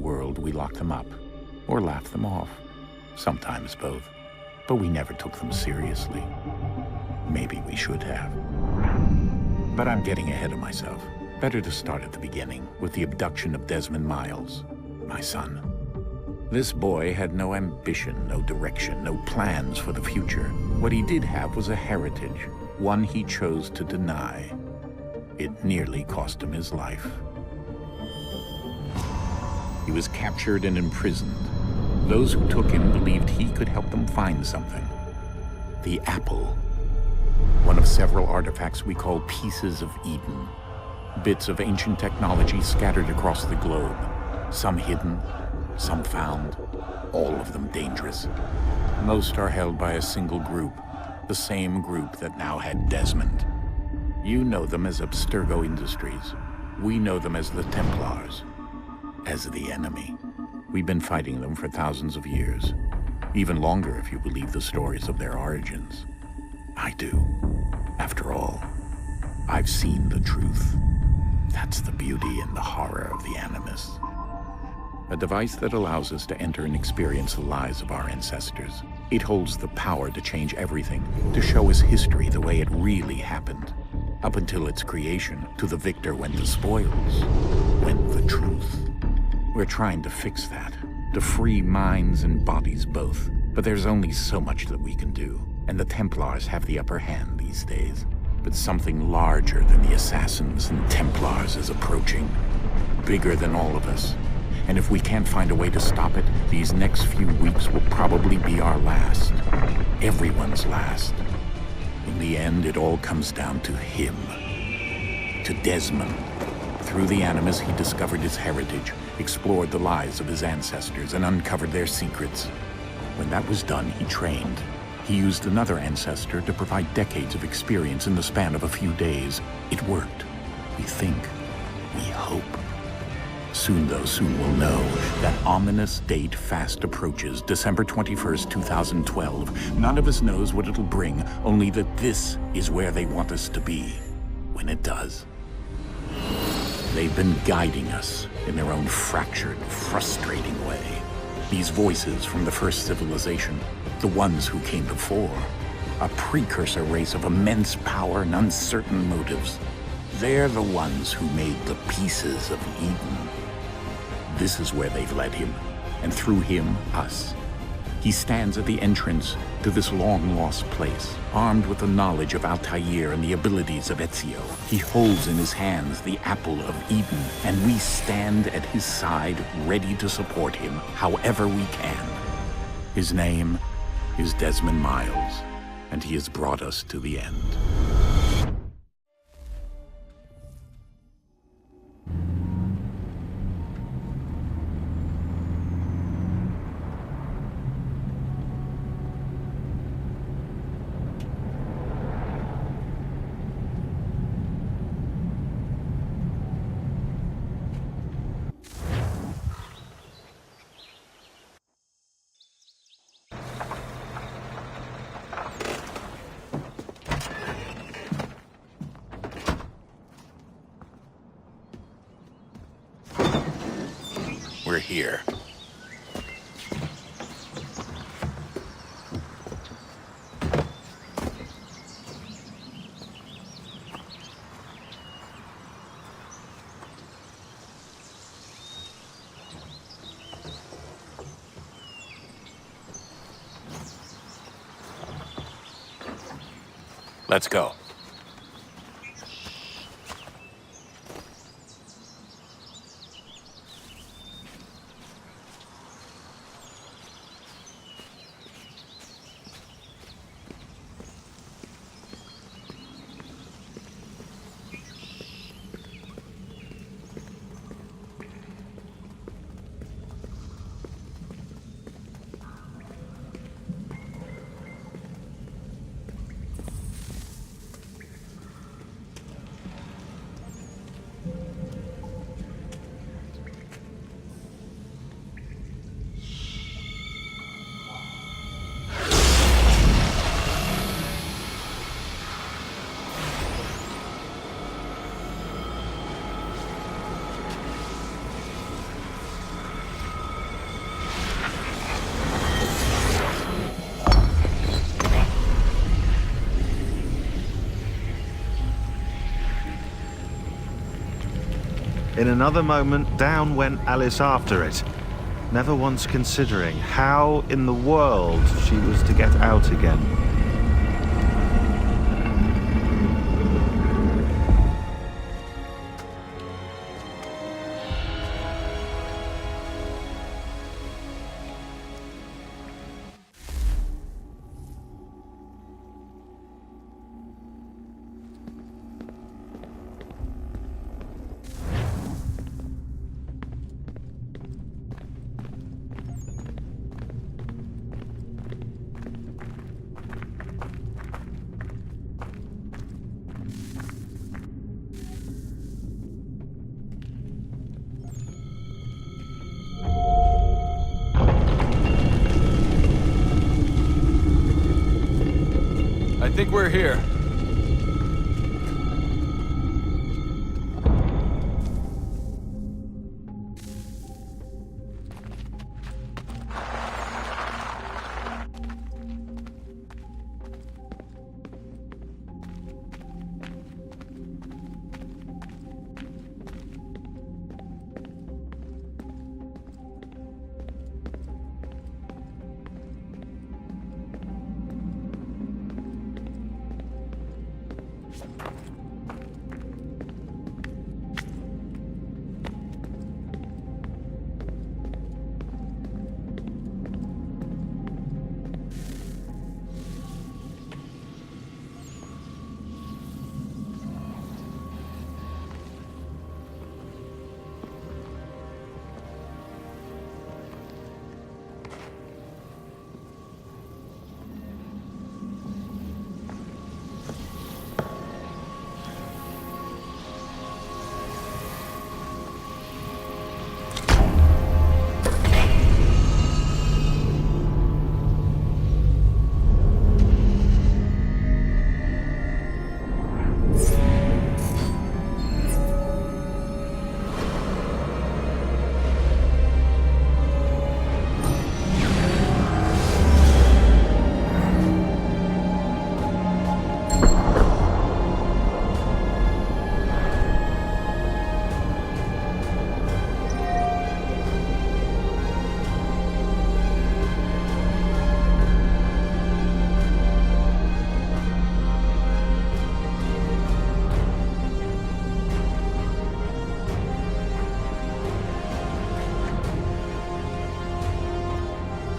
world, we locked them up, or laughed them off. Sometimes both. But we never took them seriously. Maybe we should have. But I'm getting ahead of myself. Better to start at the beginning, with the abduction of Desmond Miles, my son. This boy had no ambition, no direction, no plans for the future. What he did have was a heritage, one he chose to deny. It nearly cost him his life. He was captured and imprisoned. Those who took him believed he could help them find something. The apple. One of several artifacts we call pieces of Eden. Bits of ancient technology scattered across the globe. Some hidden, some found, all of them dangerous. Most are held by a single group, the same group that now had Desmond. You know them as Abstergo Industries. We know them as the Templars, as the enemy. We've been fighting them for thousands of years, even longer if you believe the stories of their origins. I do. After all, I've seen the truth. That's the beauty and the horror of the Animus. A device that allows us to enter and experience the lives of our ancestors. It holds the power to change everything, to show us history the way it really happened. Up until its creation, to the victor went the spoils, went the truth. We're trying to fix that, to free minds and bodies both. But there's only so much that we can do, and the Templars have the upper hand these days. But something larger than the Assassins and Templars is approaching, bigger than all of us. And if we can't find a way to stop it, these next few weeks will probably be our last. Everyone's last. In the end, it all comes down to him. To Desmond. Through the Animus, he discovered his heritage, explored the lives of his ancestors, and uncovered their secrets. When that was done, he trained. He used another ancestor to provide decades of experience in the span of a few days. It worked. We think. We hope. Soon, though, soon we'll know. That ominous date fast approaches, December 21st, 2012. None of us knows what it'll bring, only that this is where they want us to be, when it does. They've been guiding us in their own fractured, frustrating way. These voices from the first civilization, the ones who came before, a precursor race of immense power and uncertain motives. They're the ones who made the pieces of Eden. This is where they've led him, and through him, us. He stands at the entrance to this long-lost place, armed with the knowledge of Altair and the abilities of Ezio. He holds in his hands the apple of Eden, and we stand at his side, ready to support him however we can. His name is Desmond Miles, and he has brought us to the end. We're here. Let's go. In another moment, down went Alice after it, never once considering how in the world she was to get out again. I think we're here.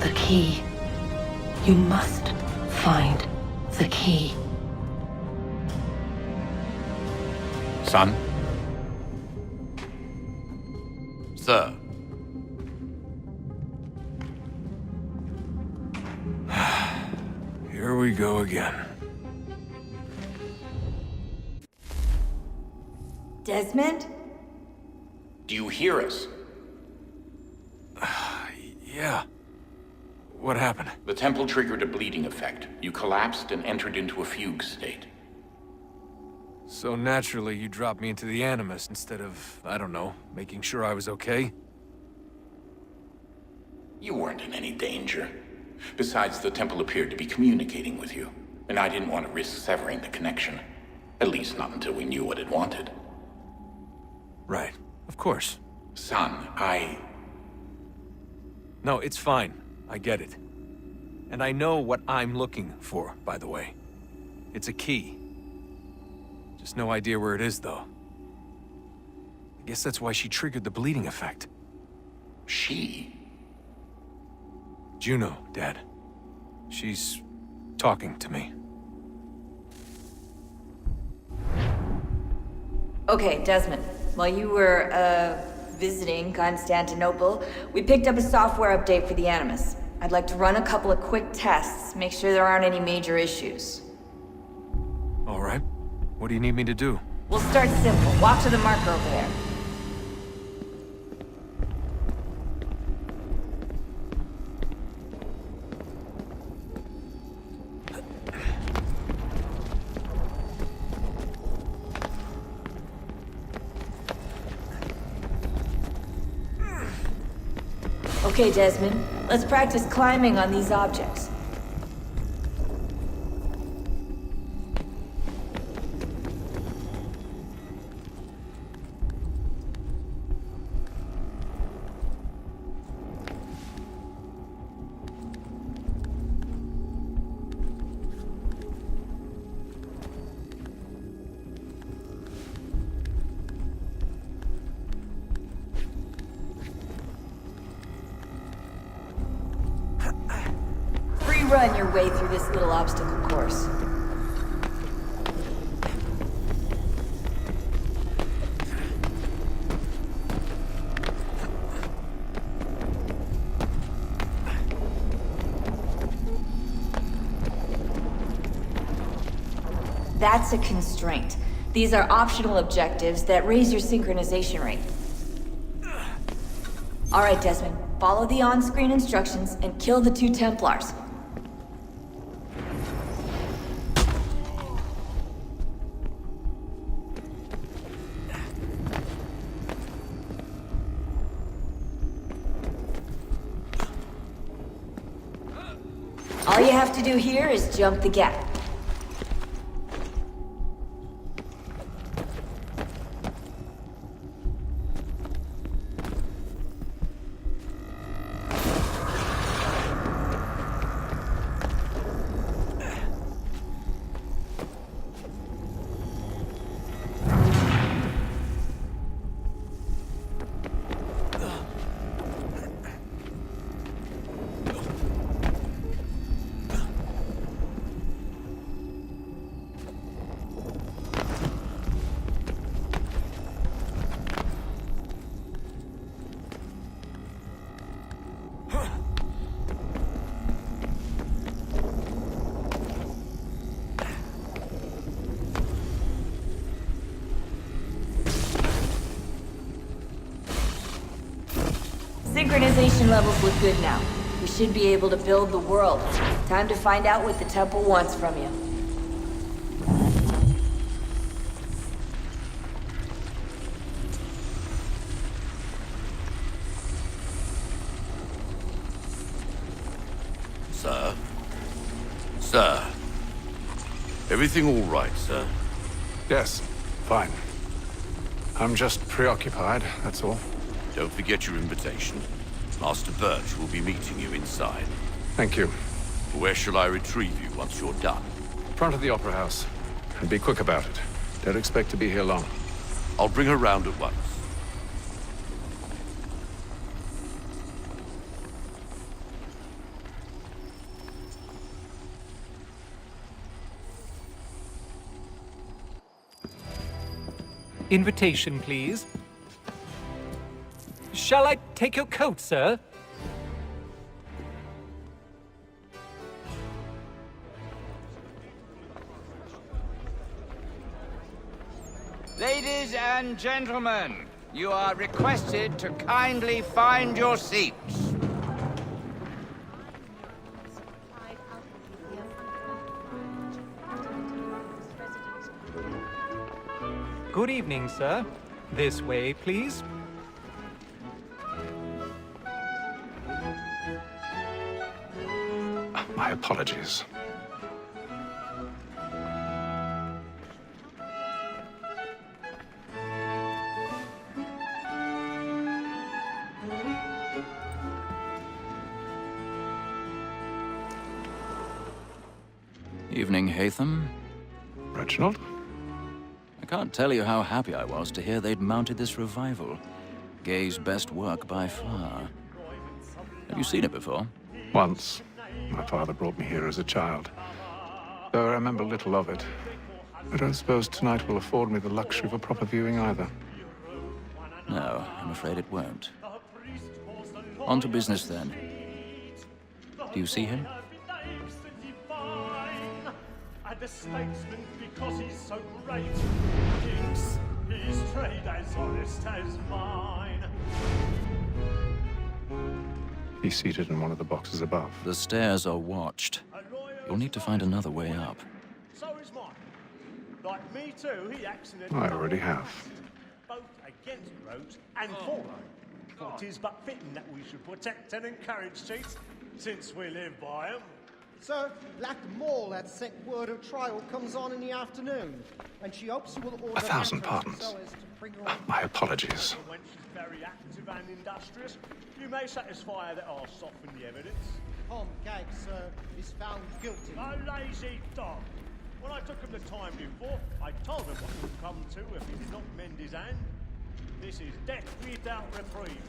The key. You must find the key. Son? Sir. Here we go again. Desmond? Do you hear us? Yeah. What happened? The temple triggered a bleeding effect. You collapsed and entered into a fugue state. So naturally, you dropped me into the Animus instead of, I don't know, making sure I was okay? You weren't in any danger. Besides, the temple appeared to be communicating with you, and I didn't want to risk severing the connection. At least not until we knew what it wanted. Right. Of course. Son, No, it's fine. I get it. And I know what I'm looking for, by the way. It's a key. Just no idea where it is, though. I guess that's why she triggered the bleeding effect. She? Juno, Dad. She's talking to me. Okay, Desmond. While you were, visiting Constantinople, we picked up a software update for the Animus. I'd like to run a couple of quick tests, make sure there aren't any major issues. All right. What do you need me to do? We'll start simple. Walk to the marker over there. Okay, Desmond. Let's practice climbing on these objects. run your way through this little obstacle course. That's a constraint. These are optional objectives that raise your synchronization rate. Alright, Desmond. Follow the on-screen instructions and kill the 2 Templars. All you have to do here is jump the gap. Synchronization levels look good now. We should be able to build the world. Time to find out what the temple wants from you. Sir? Sir? Everything all right, sir? Yes, fine. I'm just preoccupied, that's all. Don't forget your invitation. Master Birch will be meeting you inside. Thank you. Where shall I retrieve you once you're done? Front of the Opera House. And be quick about it. Don't expect to be here long. I'll bring her round at once. Invitation, please. Shall I take your coat, sir? Ladies and gentlemen, you are requested to kindly find your seats. Good evening, sir. This way, please. My apologies. Evening, Hatham. Reginald? I can't tell you how happy I was to hear they'd mounted this revival. Gay's best work by far. Have you seen it before? Once. My father brought me here as a child. Though I remember little of it. I don't suppose tonight will afford me the luxury of a proper viewing either. No, I'm afraid it won't. On to business then. Do you see him? The statesman, because he's so great, thinks his trade as honest as mine. He's seated in one of the boxes above. The stairs are watched. You'll need to find another way up. So is mine. Like me too, he accidentally... I already have. Both against roads and for roads. For 'tis but fitting that we should protect and encourage cheats, since we live by 'em. Sir, Black Mall had sent word of trial comes on in the afternoon, and she hopes you will order... 1,000 pardons. So as to bring her on. My apologies. When she's very active and industrious, you may satisfy her that I'll soften the evidence. Tom Gag, sir, is found guilty. A lazy dog. When I took him the time before, I told him what would come to if he did not mend his hand. This is death without reprieve.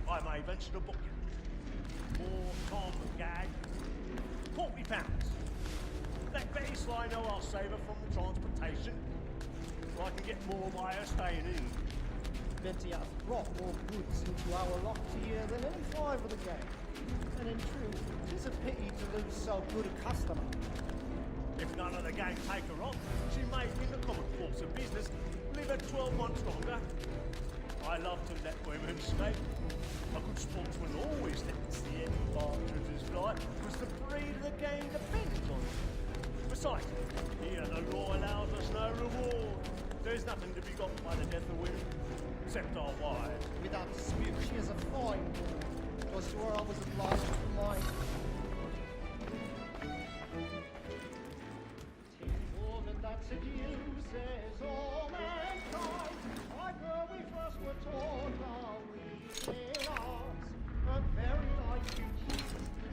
I may venture to book him. Poor Tom Gag. £40. Let Betty Sly know I'll save her from the transportation, so I can get more by her staying in. Betty has brought more goods into our loft here than any five of the gang. And in truth, it's a pity to lose so good a customer. If none of the gang take her on, she may, in the common course of business, live her 12 months longer. I love to let women stay. A good sportsman always lets the end partridges fly, because the breed of the game depends on it. Besides, here the law allows us no reward. There's nothing to be got by the death of women, except our wives. Without dispute, she is a fine woman. It was to her I was obliged to mine. Tis woman that seduces all mankind. Like her we first were taught our weak arts. Her very life you cheat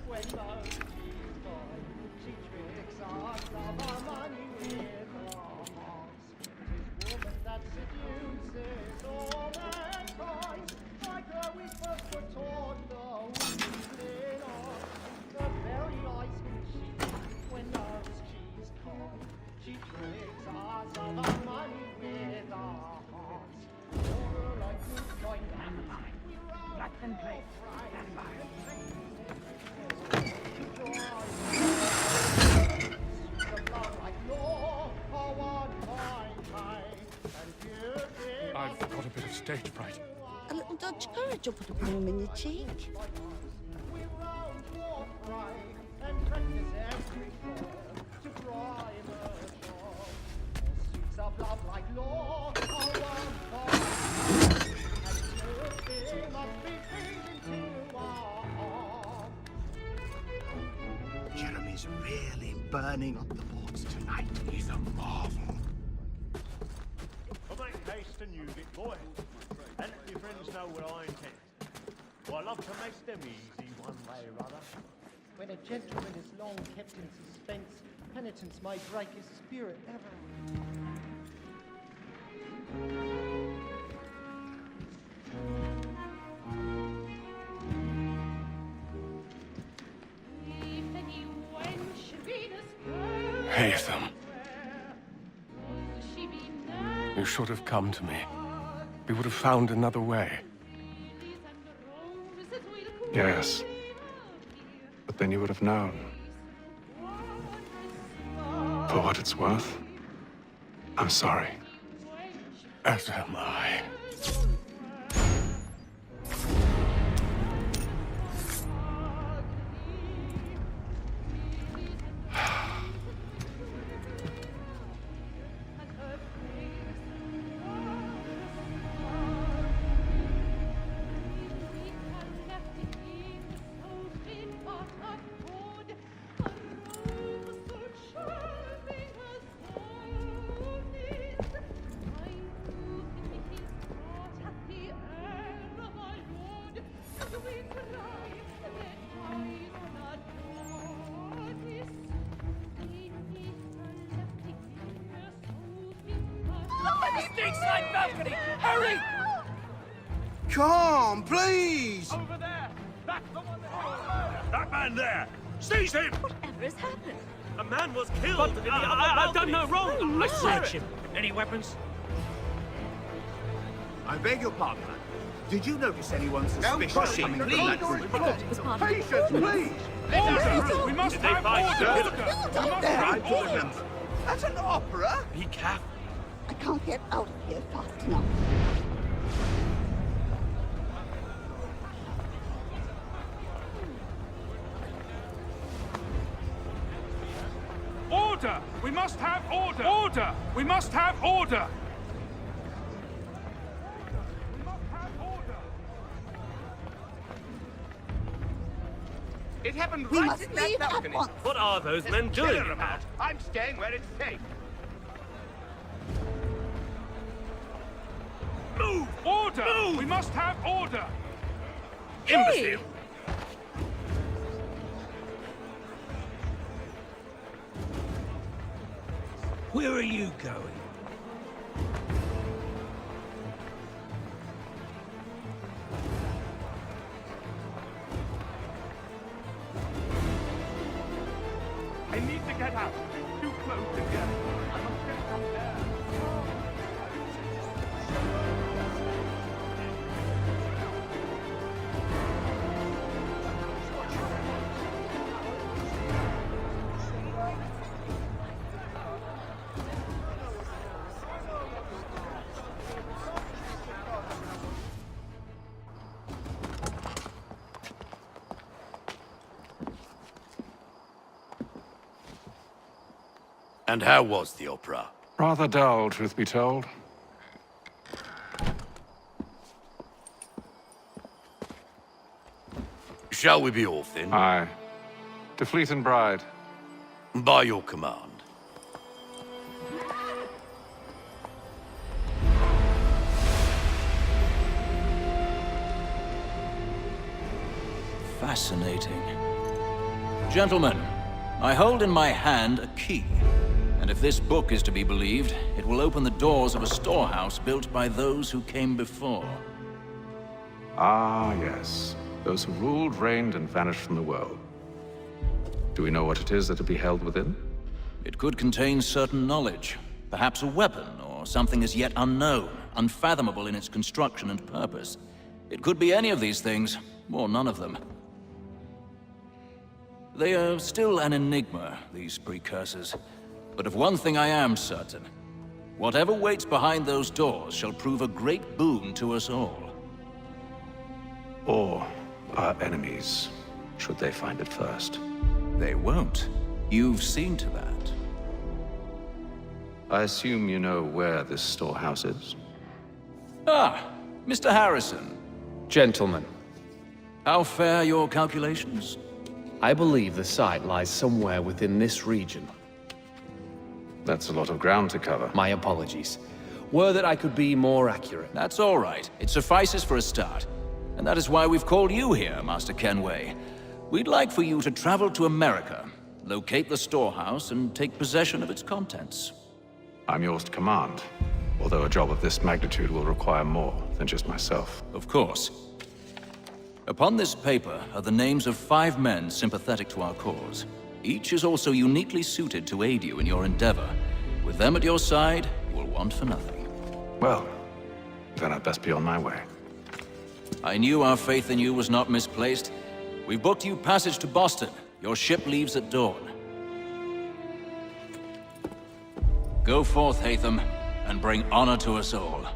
when love she's gone. She tricks us of our money with her hearts. Tis woman that seduces all mankind. Like her we first were taught our weak arts. Her very eyes can cheat when love's she's gone. She tricks us of our money with our hearts. Over like moonlight, black and play, stand by. I've got a bit of stage fright. A little Dutch courage will put a bloom in your cheek. Jeremy's really burning up the boards tonight. He's a marvel. Well, make haste and use it, boy. And let your friends know what I intend. Well, I love to make them easy one way or other. When a gentleman is long kept in suspense, penitence may break his spirit ever. Haytham. You should have come to me. We would have found another way. Yes. But then you would have known. For what it's worth, I'm sorry. As am I. Stateside balcony! Hurry! Come, please! Over there! That's the one that man there! Seize him! Whatever has happened? A man was killed. But I've done no wrong. I searched him. Any weapons? I beg your pardon, man. Did you notice anyone suspicious coming from that group? Patience, please! Order! We must have order! At an opera? Be careful. I can't get out of here fast enough. Order! We must have order! Order! We must have order! It happened We right must in that leave at balcony. once. What are those men doing about? I'm staying where it's safe. Move! Order! Move! We must have order! Imbecile! Where are you going? get out. It's too close in here. I must get from there. And how was the opera? Rather dull, truth be told. Shall we be off then? Aye. To Fleet and Bride. By your command. Fascinating. Gentlemen, I hold in my hand a key. And if this book is to be believed, it will open the doors of a storehouse built by those who came before. Ah, yes. Those who ruled, reigned, and vanished from the world. Do we know what it is that will be held within? It could contain certain knowledge. Perhaps a weapon, or something as yet unknown, unfathomable in its construction and purpose. It could be any of these things, or none of them. They are still an enigma, these precursors. But of one thing I am certain. Whatever waits behind those doors shall prove a great boon to us all. Or our enemies, should they find it first. They won't. You've seen to that. I assume you know where this storehouse is? Ah, Mr. Harrison. Gentlemen, How fare your calculations? I believe the site lies somewhere within this region. That's a lot of ground to cover. My apologies. Were that I could be more accurate. That's all right. It suffices for a start. And that is why we've called you here, Master Kenway. We'd like for you to travel to America, locate the storehouse, and take possession of its contents. I'm yours to command, although a job of this magnitude will require more than just myself. Of course. Upon this paper are the names of 5 men sympathetic to our cause. Each is also uniquely suited to aid you in your endeavor. With them at your side, you will want for nothing. Well, then I'd best be on my way. I knew our faith in you was not misplaced. We've booked you passage to Boston. Your ship leaves at dawn. Go forth, Hatham, and bring honor to us all.